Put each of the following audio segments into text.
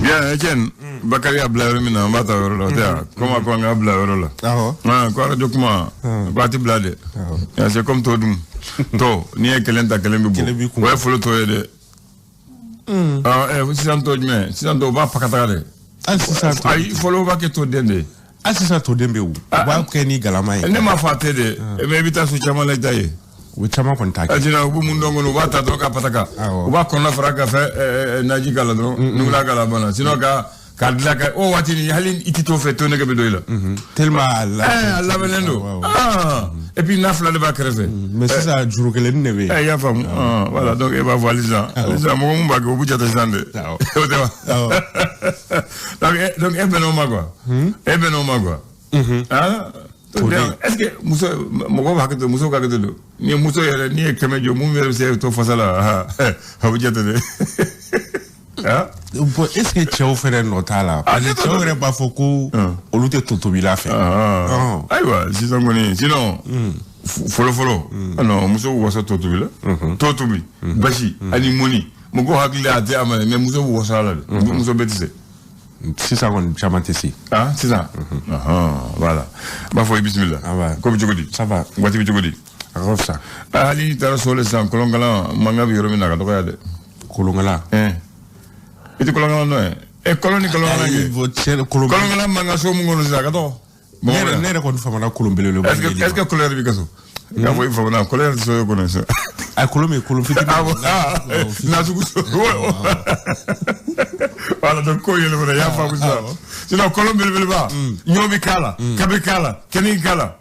Bien, Etienne, Bakary a blâmé maintenant, on va t'avoir comment on a blâmé là. Quoi, radio comment, parti blâmé. C'est comme tout le monde. Toi, ni un quelqu'un t'a quelqu'un de beau. Ouais, faut le trouver de. Si ça ne va pas catarader. Ah, c'est ça. Il faut le voir que tout dende. Ah, c'est ça, tout dende où. Va prendre galama. Ne m'a fait de. Mais vite à ce chama la taille. Oui, chama contact. Ah, jina ubu mundongo no va tatoka pataka. Uba konna fraka fe naji kala no. Nula kala bana. Sinon kadla ka o watini halin itito fe to ne bedoila. Tellement la benendo. Ah. Et puis nafla de va crever. Mais c'est ça jour que les neve. Ya fam. Voilà donc et va voir les gens. Les gens mo mba ko buja ta jande. Donc e beno magwa. E beno magwa. Ah. Est-ce que muso mo va que muso ka que ni muso yere ni kemejo mu mere se to fasala ha buja ta de. Est-ce que tu as offert un notala? Tu n'aurais pas fait que l'autre tout la fait. Aïwa, si ça connaît. Sinon, follow. Non, monsieur, vous voyez tout là. Tout bi. Bashi, animoni. Mon gars a glissé à terre, mais monsieur, vous voyez là. Monsieur bêtise. C'est ça qu'on a ici. Ah, c'est ça. Voilà. Bah, faut y bismillah. Comme tu dis. Ça va. What tu dis? Alors ça. Ali, tu as solé ça. Kolongala, manga biro mina kato kaya de. Kolongala. Itu kolongala no koloni kolongala ke kolongala manga so mungono zaka to nere kon famana kolombele le est-ce que couleur bi kaso ya boy famana couleur so yo kono so ay kolomé fiti na su wala donc ko yele wala ya fa ça sinon kolombele ba nyobi kala kabe kala keni kala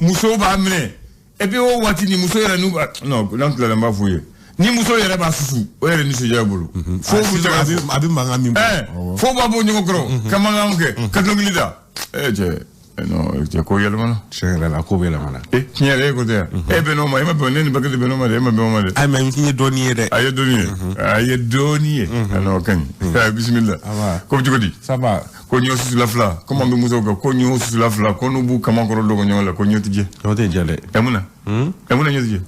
muso ba amne et puis o watini muso yera nu non donc la mba fouye ni muso yere ba susu o yere ni se jabulu fo bu jaga abi manga mi fo ba bo nyoko kro kamanga onke kadlongilida je non je ko yele mana chere la ko yele mana nyere ko te beno ma ima beno ni bakati beno ma de ma beno ma de ay ma ni donier de ay donier alors kan bismillah ko tu ko di ça va ko nyo susu la fla comment be muso ko nyo susu la fla ko no bu kamanga ro dogo nyola ko nyoti je o te jale emuna nyoti je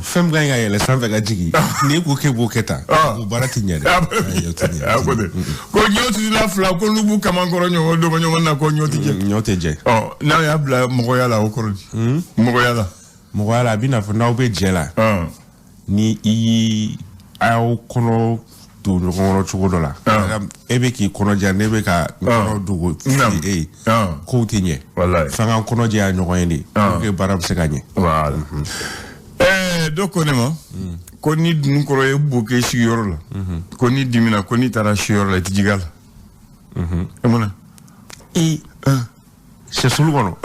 fem ganga yele sanfɛ ka jigi ni ko ke bo keta o bara ti nyɛ dɛ ko nyoti la fla ko lubu kamankoro nyo do nyo na ko nyoti je nyote je na ya bla mogo yala o korodi mogo yala bina fo na o be je la ni i aw kono do ɲɔgɔn cogo dɔ la e bɛ k'i kɔnɔja ne bɛ ka kɔnɔ dogo kow tɛ ɲɛ f'an ka kɔnɔjɛya ɲɔgɔn ye de pour que baara bɛ se ka ɲɛ voilà dɔ ko ne ma ko ni dun kɔrɔ ye bo kɛ sigiyɔrɔ la ko ni dimina ko ni taara siyɔrɔ la i tɛ jig'a la e mun na sɛsulu kɔnɔ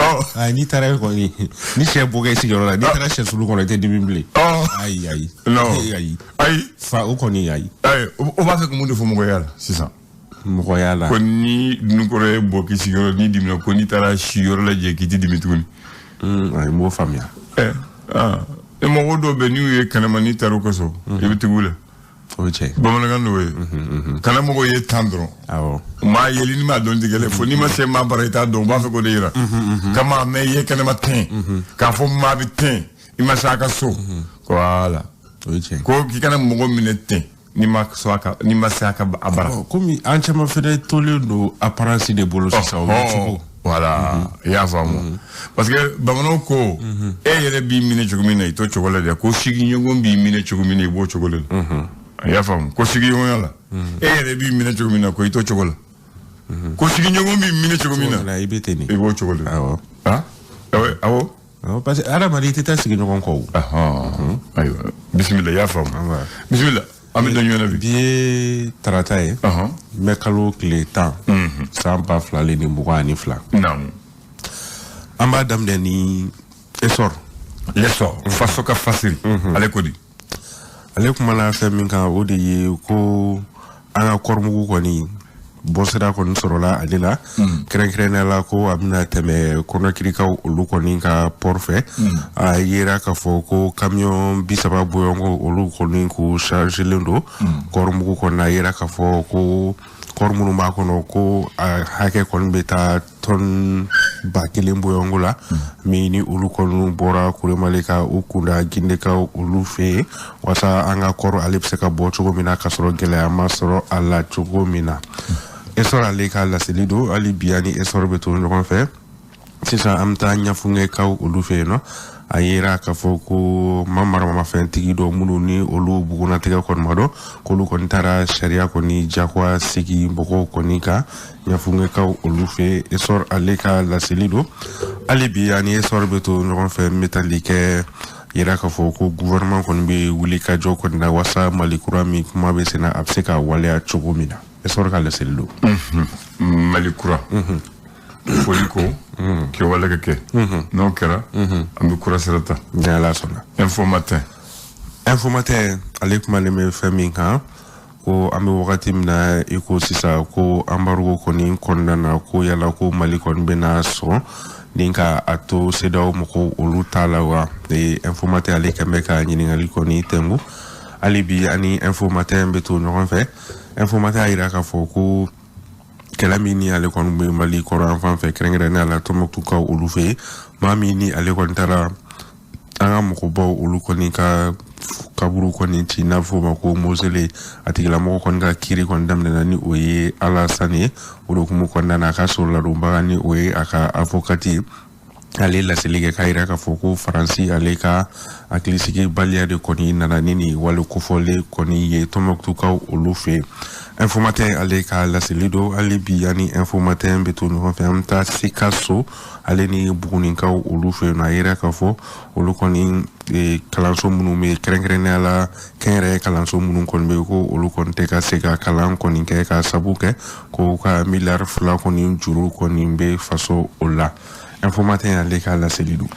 n'i taara kɔni ni sɛ bo kɛ sigiyɔrɔ la n'i taara sɛsulu kɔnɔ i tɛ dimi bilen ayi fa o kɔni ayi o b'a fɛ ka mun de fɔ mɔgɔya la sisan mɔgɔya la ko ni dun kɔrɔ ye bo kɛ sigiyɔrɔ ni dimina ko ni taara siyɔrɔ la jɛ k'i tɛ dimi tuguni ayi n b'o faamuya e mɔgɔ dɔw bɛ n'u ye kɛnɛma n'i taara o ka so i bɛ tugu la bamanankan dɔw ye kana mɔgɔ ye tan dɔrɔn maa yeli ni maa dɔn tigɛlɛ fo n'i ma se maa bara i t'a dɔn u b'a fɛ k'o de yira kama mɛ i ye kɛnɛma tɛn k'a fɔ maa bɛ tɛn i ma se a ka so voilà ko k'i kana mɔgɔ minɛ tɛn n'i ma se a ka bara komi an caman fɛnɛ tolen don apparence de bolo sisan o bɛ cogo voilà i y'a faamu parce que bamananw ko e yɛrɛ b'i minɛ cogo min na i t'o cogo la dɛ ko sigiɲɔgɔn b'i minɛ cogo min na i b'o cogo la i y'a faamu ko sigiɲɔgɔnya la e yɛrɛ b'i minɛ cogo min na ko i t'o cogo la ko sigiɲɔgɔn b'i minɛ cogo min na i bɛ ten de i b'o cogo la awɔ parce que adamaden i tɛ taa sigiɲɔgɔn kɔ o ayiwa bisimila i y'a faamu bisimila an bɛ dɔn ɲɔgɔn na bi ye tarata ye n bɛ kalo tile 10 san 2022 an b'a daminɛ ni essor faso ka fasiri ale ko di ale kumana fɛn min kan o de ye ko an ka kɔrɔmugu kɔni bɔsira kɔni sɔrɔla ale la kɛrɛnkɛrɛnnenya la ko a bɛna tɛmɛ kɔnɔkirikaw olu kɔni ka port fɛ a yera k'a fɔ ko camion 30 bɔyɔngo olu kɔni k'u chargelen don kɔrɔmugu kɔni a yera k'a fɔ ko kɔri minnu b'a kɔnɔ ko a hakɛ kɔni bɛ taa tonne ba kelen boyongo la mi ni olu kɔni bɔra kuremale ka u kunda ginde ka olu fe wasa an ka kɔrɔ ale bɛ se ka bɔ cogo min na ka sɔrɔ gɛlɛya ma sɔrɔ a la cogo min na esɔr ale ka laseli don hali bi ani esɔr bɛ to ɲɔgɔn fɛ sisan an bɛ taa ɲɛfungɛ ka olu fe yen nɔ a yera k'a fɔ ko maramafɛntigi dɔ minnu ni olu bugunatigɛ kɔni ma dɔn k'olu kɔni taara sariya kɔni jagoya sigi mɔgɔw kɔni ka ɲɛfungɛkaw olu fɛ esɔr ale ka laseli don hali bi ani esɔr bɛ to ɲɔgɔn fɛ n bɛ tali kɛ yera k'a fɔ ko gouvernement kɔni bɛ wuli ka jɔ kɔni na wasa mali kura min kuma bɛ senna a bɛ se ka waleya cogo min na esɔr ka laseli don mali kura foli ko ke wala ka kɛ n'o kɛra an bɛ kura sira ta ni ala sɔnna info matin ale kumalen bɛ fɛn min kan ko an bɛ wagati min na i ko sisan ko embargo kɔni kɔnɔna na ko yala ko mali kɔni bɛna sɔn ni ka a to CEDEAO mɔgɔw olu t'a la wa info matin ale kɛn bɛ ka ɲininkali kɔni tɛngu hali bi ani info matin bɛ to ɲɔgɔn fɛ info matin a yira k'a fɔ ko kɛlɛ min ni ale kɔni bɛ mali kɔrɔ an fan fɛ kɛrɛnkɛrɛnnenya la Tɔnbukutu ka olu fɛ maa min ni ale kɔni taara an ka mɔgɔbaw olu kɔni ka kaburu kɔni ci n'a fɔ o ma ko Mozele a tigilamɔgɔ kɔni ka kiiri kɔni daminɛna ni o ye Alasani ye o de hukumu kɔnɔna na a ka sɔrɔladonbaga ni o ye a ka avocate ale laseli kɛ k'a yira k'a fɔ ko Faransi ale ka hakilisigibaliya de kɔni nana ni nin wale kofɔlen kɔni ye Tɔnbukutukaw olu fɛ info matin ale ka laseli don hali bi ani info matin bɛ to ɲɔgɔn fɛ an bɛ taa Sikaso ale ni Bugunikaw olu fɛ yen nɔ a yira k'a fɔ olu kɔni kalanso minnu bɛ kɛrɛnkɛrɛnnenya la kɛnyɛrɛye kalanso minnu kɔni bɛ yen ko olu kɔni tɛ ka se ka kalan kɔni kɛ ka sabu kɛ ko ka miliyari 2 kɔni juru kɔni bɛ faso o la info matin ale ka laseli don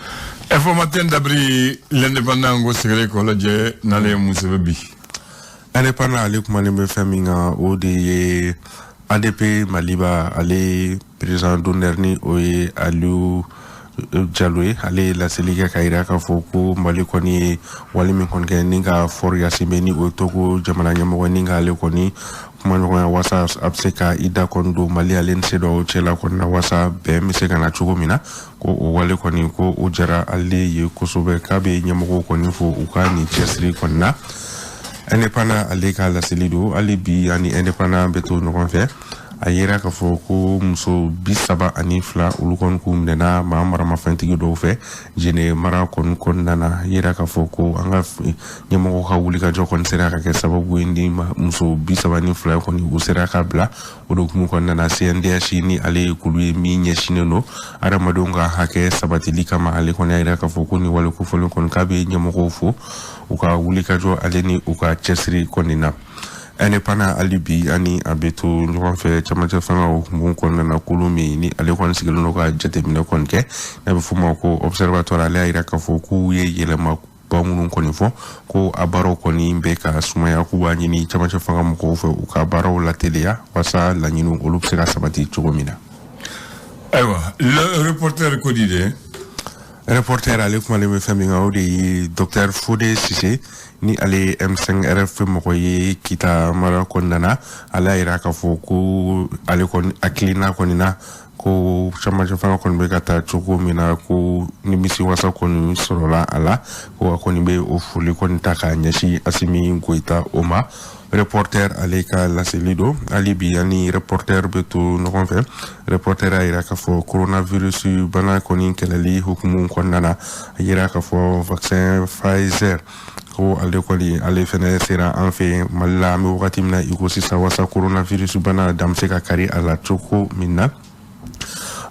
info matin d'abri l'indépendant ko sɛgɛrɛ ko lajɛ n'ale mun sɛbɛ bi indépendant ale kumalen bɛ fɛn min kan o de ye ADP Maliba ale président d'honneur ni o ye Aliou Diallo ye ale laseli kɛ k'a yira k'a fɔ ko Mali kɔni ye wale min kɔni kɛ ni ka fɔri Yasinbɛ ni o ye Togo jamana ɲɛmɔgɔ ni ka ale kɔni kuma ɲɔgɔnya wasa a bɛ se ka i da kɔni don Mali ale ni CEDEAO cɛla kɔni na wasa bɛn bɛ se ka na cogo min na ko o wale kɔni ko o jara ale ye kosɛbɛ k'a bɛ ɲɛmɔgɔw kɔni fo u ka nin cɛsiri kɔni na indépendant ale ka laseli don hali bi ani indépendant bɛ to ɲɔgɔn fɛ a yira k'a fɔ ko muso 32 olu kɔni k'u minɛna maa maramafɛntigi dɔw fɛ jene mara kɔni kɔnɔna na a yira k'a fɔ ko an ka ɲɛmɔgɔw ka wulikajɔ kɔni sera ka kɛ sababu ye ni muso 32 kɔni u sera ka bila o de hukumu kɔnɔna na CNDH ni ale ye kulu ye min ɲɛsinnen don adamadenw ka hakɛ sabatili kama ale kɔni a yira k'a fɔ ko ni wale kofɔlen kɔni k'a bɛ ɲɛmɔgɔw fo u ka wulikajɔ ale ni u ka cɛsiri kɔni na indépendant hali bi ani a bɛ to ɲɔgɔn fɛ camancɛ fanga hukumu kɔnɔna na kulu min ni ale kɔni sigilen don ka jateminɛ kɔni kɛ n'a bɛ f'o ma ko observatoire ale y'a yira k'a fɔ k'u ye yɛlɛma ba minnu kɔni fɔ ko a baaraw kɔni bɛ ka sumaya k'u b'a ɲini camancɛ fanga mɔgɔw fɛ u ka baaraw lateliya walasa laɲiniw olu bɛ se ka sabati cogo min na. ayiwa le reporter ko di de reporter ale kumalen bɛ fɛn min kan o de ye docteur Fode Sise ni ale M5 RF mɔgɔ ye Kita mara kɔnɔna na ale y'a yira k'a fɔ ko ale kɔni hakilina kɔni na ko camancɛ fanga kɔni bɛ ka taa cogo min na ko nimisi wasa kɔni sɔrɔla a la ko a kɔni bɛ o foli kɔni ta k'a ɲɛsin Asimi Goita o ma reporter ale ka laseli don hali bi ani reporter bɛ to ɲɔgɔn fɛ reporter a yira k'a fɔ coronavirus bana kɔni kɛlɛli hukumu kɔnɔna na a yira k'a fɔ vaccin Pfizer ko ale kɔni ale fɛnɛ sera an fɛ Mali la an bɛ wagati min na i ko sisan wasa coronavirus bana dan bɛ se ka kari a la cogo min na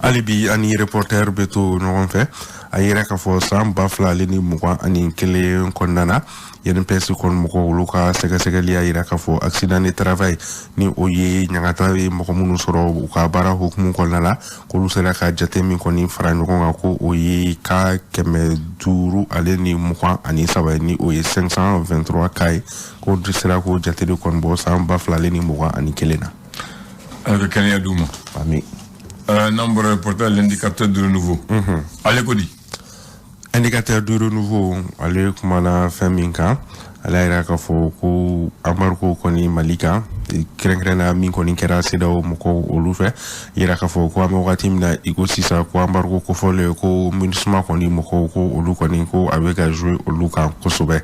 hali bi ani reporter bɛ to ɲɔgɔn fɛ a yira k'a fɔ san 2021 kɔnɔna na INPS kɔni mɔgɔw olu ka sɛgɛsɛgɛli y'a yira k'a fɔ accident de travail ni o ye ɲangata ye mɔgɔ minnu sɔrɔ u ka baara hukumu kɔnɔna la k'olu sera ka jate min kɔni fara ɲɔgɔn kan ko o ye ka 523 ale ni 23 ni o ye 523 cas ye ko sera k'o jate de kɔni bɔ san 2021 na. Ala ka kɛnɛya d'u ma. Amin. Nombre important l'indicateur du renouveau. Allez, Kodi. Indicateur du renouveau, allez, kumana fɛn min kan ala ira ka fo ko embargo koni malika krenkrena min koni kera sedaw moko olu fe ira ka fo ko am wakati mina iko sisa ko embargo ko fo le ko munisma koni moko ko olu koni ko avec à jouer olu kan kosobe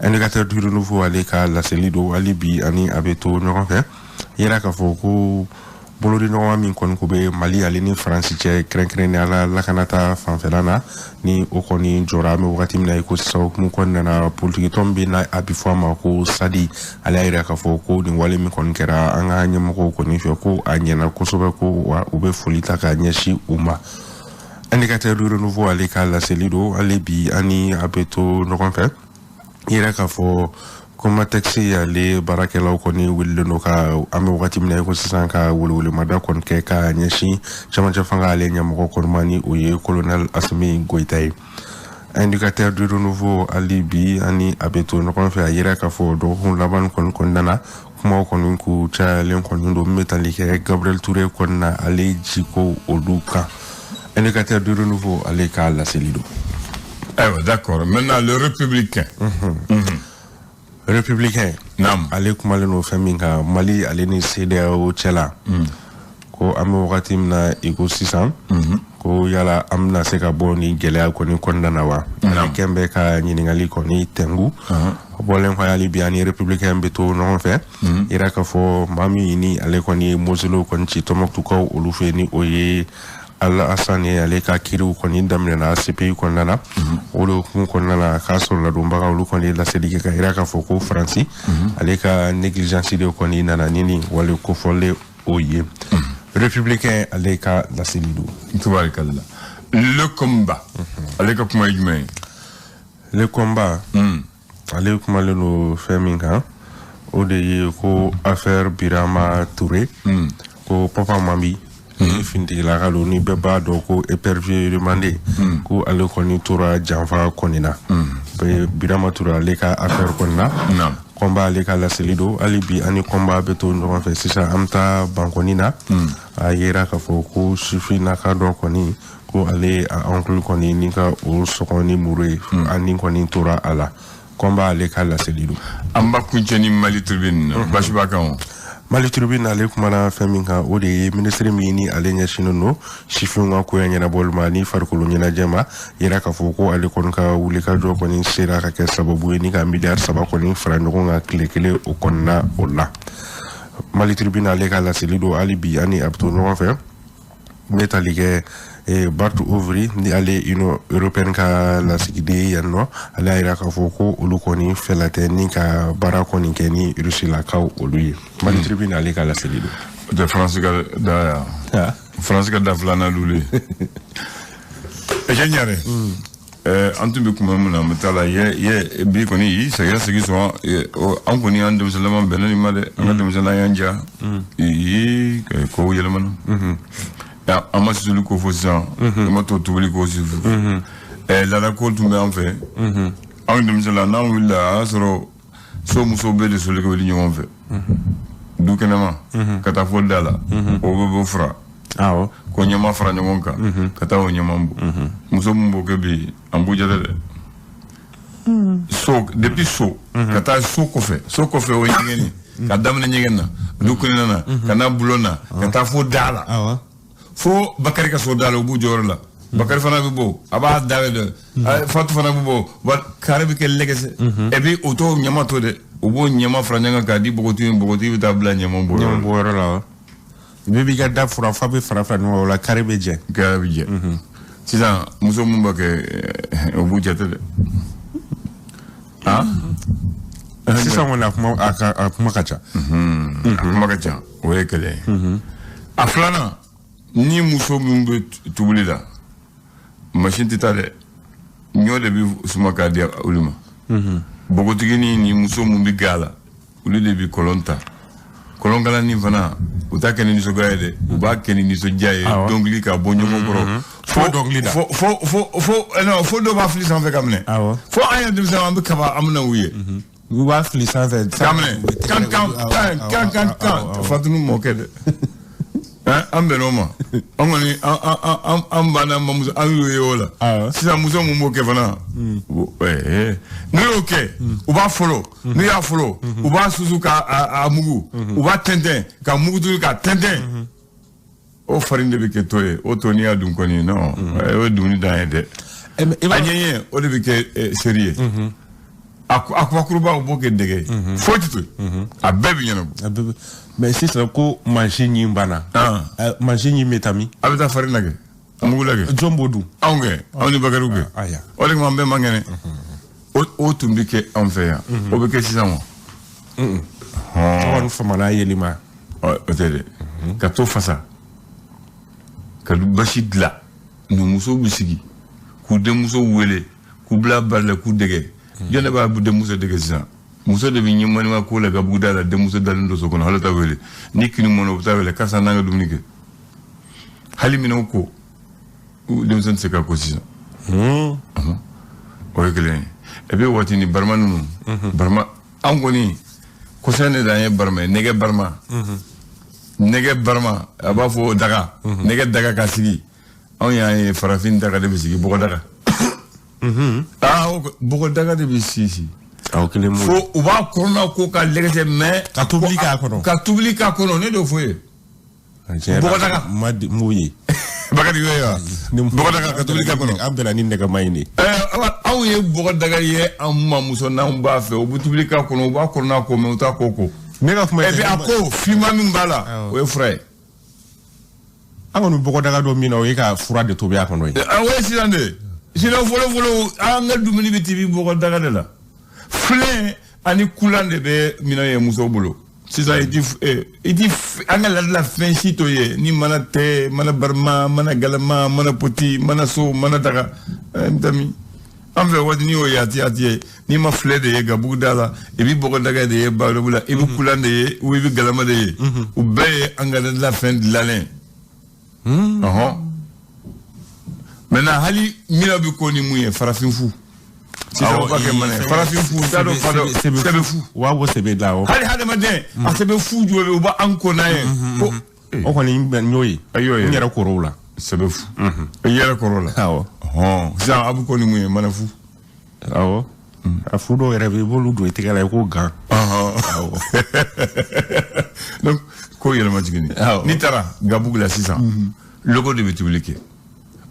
indicateur du renouveau aleka la selido alibi ani abeto no fe ira ka fo ko bolodi no min kon ko be mali ale ni france che krenkren ala la kanata fanfelana ni o koni jora me wakati mina iko so mu kon na politique tombi na abi fama ko sadi ala ira ka fo ko ni wale mi kon kera anga nyamo ko ni fe ko anyana ko so be ko wa ube folita ka nyeshi uma indicateur du renouveau aleka la selido alibi ani abeto no kon fe ira ka fo kuma taxi ya le barakela ko ni wille no ka ame wakati mina ko sisan ka wulwule mada kon ke ka nyeshi chama fanga ale nyamo ko mani oye colonel Assimi Goïta indicateur du renouveau alibi ani abeto no kon fa yira ka fo do hun laban kon dana kuma kon ku cha len kon ndo metalike Gabriel Touré kon na ale jiko oduka indicateur du renouveau ale ka la selido. D'accord, maintenant le républicain. Républicain. Nam. Ale kuma le no faminga Mali ale ni CEDEAO chela. Ko amo wakati na iko sisan. Ko yala amna seka boni gelea ko ni kondana wa. Ale kembe ka nyiningali ko ni tengu. Bolen ko yali biani républicain beto no fe. Ira ka fo mami ni ale ko ni mozulo ko ci tomok ko olufe ni oye alla asane ale ka kiru ko ni damne na CPI ko nana olo ko nana ka so la dumba ka olu ko ni la sedike ka ira ka foko franci ale ka négligence de ko ni nana nini wala ko folle oye républicain ale ka la selido Tubarkalla le combat ale ka kuma jumé le combat ale kuma le no feminga o de ko affaire Birama Touré ko papa mambi finti la galo ni beba do ko épervier demandé ko ale koni tora janfa konina be Birama Touré ale ka affaire konna combat ale ka la selido alibi ani combat beto no fa sisa amta bankonina a yera ka fo ko sufi na ka do koni ko ale a oncle koni ni ka o sokoni mure ani koni tora ala combat ale ka la selido amba kuncheni Mali Tribune bashbakan Mali Tribune ale kuma na feminga o de ministre mini ale nya shinono shifunga ko yanya na bolma ni farkulu nyana jema yera ka foko ale kon ka wuli ka do ko ni sera ka ke sababu ni ka milliard saba ko ni frando ko nga kile o konna olla Mali Tribune ale ka la selido alibi ani abto no fa metalike Bartu Ouvri ni ale ino européenne ka la sigide yanno ala ira ka foko olu koni felate ni ka bara koni keni Russie la ka olu Mali Tribune ale ka la selido de France ka da France ka da flana lule ejenyare antu be kuma mun na mutala ye bi koni yi sega segi so an koni an dum salama benani made an dum salama yanja yi ko yelman ya amasulu ko fosan mato tubuli ko sifu la ko tumbe en fait an dum sala na willa asro so muso be de sulu ko li ñom fe du kenema kata fo dala o bo fra awo ko nyama fra ngonka kata o nyamambu muso mbo ke bi ambuja de so depuis so kata so ko fe o nyengeni kadam na nyengena du kenena kana bulona kata fo dala awa fo bakari ka so dala bu jorla bakari fana bi bo aba dawe de fatu fana bi bo wa kare bi ke legese e bi auto nyama to de o bo nyama fra nyanga ka di bogoti bi tabla nyama bo la bibi ga da fura fa bi fara no la kare be je sisa muso mumba ke o bu jete de sisa wona kuma kacha o ekele aflana ni muso mumbe tubulida machine titale nyode bi suma ka dia uluma bogotigi ni muso mumbi gala uli de bi kolongala ni fana utake ni so gaede uba keni ni so jaye dongli ka bonyo mo bro fo dongli da fo do ba flis en fait kamne fo aya de ça ambe kaba amna wuye uba flis en fait kamne kan fatunu mo kede an bɛn'o ma an kɔni an banna muso an y'o ye o la sisan muso mun b'o kɛ fana n'u y'o kɛ u b'a fɔlɔ n'u y'a fɔlɔ u b'a susu k'a mugu u b'a tɛntɛn ka mugu turu k'a tɛntɛn o farin de bɛ kɛ to ye o to n'i y'a dun kɔni non o ye dumuni dan ye dɛ a ɲɛɲɛ o de bɛ kɛ seri ye a kubakuruba o b'o kɛ dɛgɛ ye foyi tɛ to yen a bɛɛ bɛ ɲɛnabɔ mais sisan ko mansin ɲin banna mansin ɲin bɛ taa min a bɛ taa farin lagɛ a mugu lagɛ jɔn b'o dun anw kɛ anw ni bakariw kɛ o de kama an bɛɛ man kɛnɛ o tun bɛ kɛ anw fɛ yan o bɛ kɛ sisan wa tɔgɔ famana yelima o tɛ dɛ ka to fasa ka basi dilan numusow bɛ sigi k'u denmuso wele k'u bila bari la k'u dɛgɛ jɔn de b'a denmuso dɛgɛ sisan muso de bɛ ɲɛmanima ko la ka buguda la denmuso dalen dɔ so kɔnɔ hali ta wele ni kini mɔna u bɛ taa wele karisa n'an ka dumuni kɛ hali minɛnw ko denmuso tɛ se ka ko sisan o ye kelen ye et puis waati ni barama ninnu barama an kɔni kɔsɛbɛ de an ye barama ye nɛgɛ barama nɛgɛ barama a b'a fɔ daga nɛgɛ daga ka sigi anw y'an ye farafin daga de bɛ sigi bɔgɔ daga bɔgɔ daga de bɛ sigi fo u b'a kɔnɔna ko ka lɛgɛsɛ mais ka tobili k'a kɔnɔ ka tobili k'a kɔnɔ ne d'o fɔ ye bɔgɔ daga m'o ye bakari y'o ye wa bɔgɔ daga ka tobili k'a kɔnɔ an bɛnna ni nɛgɛma in de anw ye bɔgɔ daga ye an mamuso n'anw b'a fɛ u bɛ tobili k'a kɔnɔ u b'a kɔnɔna ko mais u t'a ko ko ne ka kuma et puis a ko finma min b'a la o ye fura ye an kɔni bɔgɔ daga dɔ min na o ye ka fura de tobi a kɔnɔ ye o ye sisan de sinon fɔlɔ an ka dumuni bɛ tobi bɔgɔ daga de la filɛ ani kulan de bɛ minɛn ye musow bolo sisan i ti an ka ladala fɛn si to ye ni mana tɛ mana barama mana galama mana poti mana so mana daga n tɛ min an fɛ waati n'i y'o ye a ti ye n'i ma filɛ de ye gabugu da la i bɛ bɔgɔ daga de ye barobu la i bɛ kulan de ye ou i bɛ galama de ye u bɛɛ ye an ka ladala fɛn dilannen maintenant hali mina bɛ ko ni mun ye farafin fu sisan o ka kɛ mana ye farafin fu t'a dɔn fa dɔ sɛbɛ fu u b'a bɔ sɛbɛ da hali hadamaden a sɛbɛ fu jumɛn bɛ u b'an ko n'a ye ko o kɔni n y'o ye n yɛrɛ kɔrɔw la sɛbɛ fu i yɛrɛ kɔrɔ la sisan a bɛ ko ni mun ye mana fu awɔ a fu dɔw yɛrɛ bɛ i b'olu don i tɛgɛ la i ko gan donc ko yɛlɛma jiginni n'i taara gabugu la sisan logo de bɛ tobili kɛ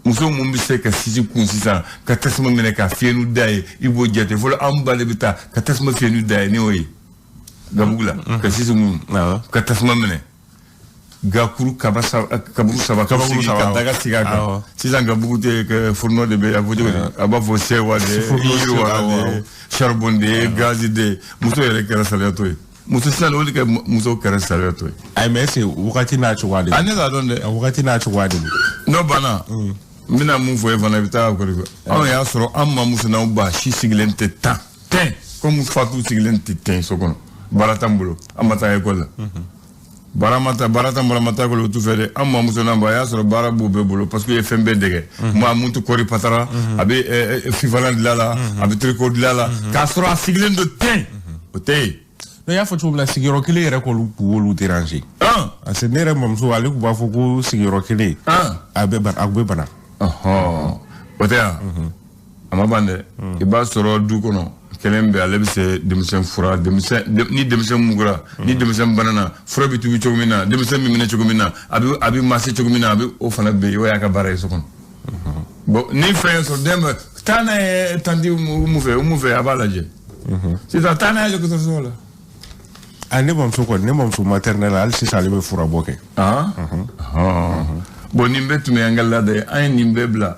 muso mun bɛ se ka sisi kun sisan ka tasuma minɛ ka fiyɛnu da ye i b'o jate fɔlɔ an ba de bɛ taa ka tasuma fiyɛnu da ye ne y'o ye gabugu la ka sisi mun ka tasuma minɛ gakuru kaburu saba ka sigi ka daga sigi a kan sisan gabugu tɛ fourneau de bɛ a fɔ cogo di a b'a fɔ sewa de yiriwa de charbon de gazi de muso yɛrɛ kɛra saliyatɔ ye muso sisan o de kɛ muso kɛra saliyatɔ ye ayi mais est-ce que wagati n'a cogoya de a ne t'a dɔn dɛ wagati n'a cogoya de n'o banna n bɛna mun fɔ e fana i bɛ taa kɔrɔ anw y'a sɔrɔ an mamuso n'anw ba si sigilen tɛ tan komi fatu sigilen tɛ tan so kɔnɔ baara t'an bolo an ma taa ekɔli la baara t'an bolo an ma taa ekɔli o tu fɛ dɛ an mamuso n'an ba a y'a sɔrɔ baara b'u bɛɛ bolo parce que u ye fɛn bɛɛ dɛgɛ maa mun tɛ kɔɔri patara a bɛ fifalan dilan la a bɛ tricot dilan la k'a sɔrɔ a sigilen don tan o tɛ yen. ne y'a fɔ cogo min na sigiyɔrɔ kelen yɛrɛ k'olu déranger parce que ne yɛrɛ mamuso ale tun b'a fɔ ko sigiyɔrɔ kelen a bɛ bana o tɛ yan a ma ban dɛ i b'a sɔrɔ du kɔnɔ kelen bɛ ale bɛ se denmisɛn fura ni denmisɛn mugura ni denmisɛn banana fura bɛ tubi cogo min na denmisɛn bɛ minɛ cogo min na a bɛ maase cogo min na a bɛ o fana bɛ yen o y'a ka baara ye so kɔnɔ bon ni fɛn ye sɔrɔ den bɛ taa n'a ye tanti mun fɛ a b'a lajɛ sisan taa n'a ye dɔgɔtɔrɔso la ne mamuso maternelle hali sisan ale bɛ furabɔ kɛ bon nin bɛɛ tun bɛ an ka laada ye an ye nin bɛɛ bila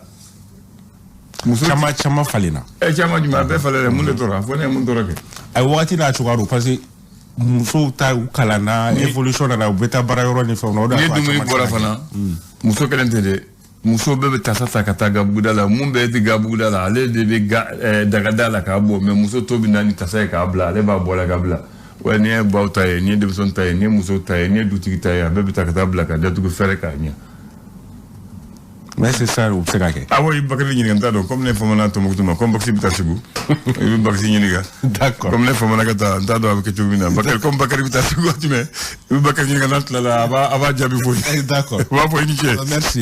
caman falenna caman jumɛn a bɛɛ falen dɛ mun de tora fo ne ye mun tora kɛ a ye wagati n'a cogoya don parce que musow ta kalanna évolution nana u bɛ taa baara yɔrɔ ni fɛnw na o de y'a ni dumuni bɔra fana muso kelen tɛ dɛ muso bɛɛ bɛ tasa ta ka taa gabuguda la mun bɛɛ tɛ gabuguda la ale de bɛ dagada la k'a bɔ mais muso to bɛ na ni tasa ye k'a bila ale b'a bɔ la k'a bila wa ni ye baw ta ye ni ye denmisɛnw ta ye ni ye muso ta ye ni ye dutigi ta ye a bɛɛ bɛ taa ka taa bila ka datugu fɛrɛ k'a ɲɛ Mais c'est ça, ou c'est laquelle? Ah oui, Bakary Niganta, donc comme les femmes à Tomokuma, comme Baxi Bitassou, Baxi Niga. D'accord. Comme les femmes à Gata, Tado avec Tumina, comme Bakary Bitassou, tu mets, Bakary Niganta, là, avant Djabifou. D'accord. Merci. Merci.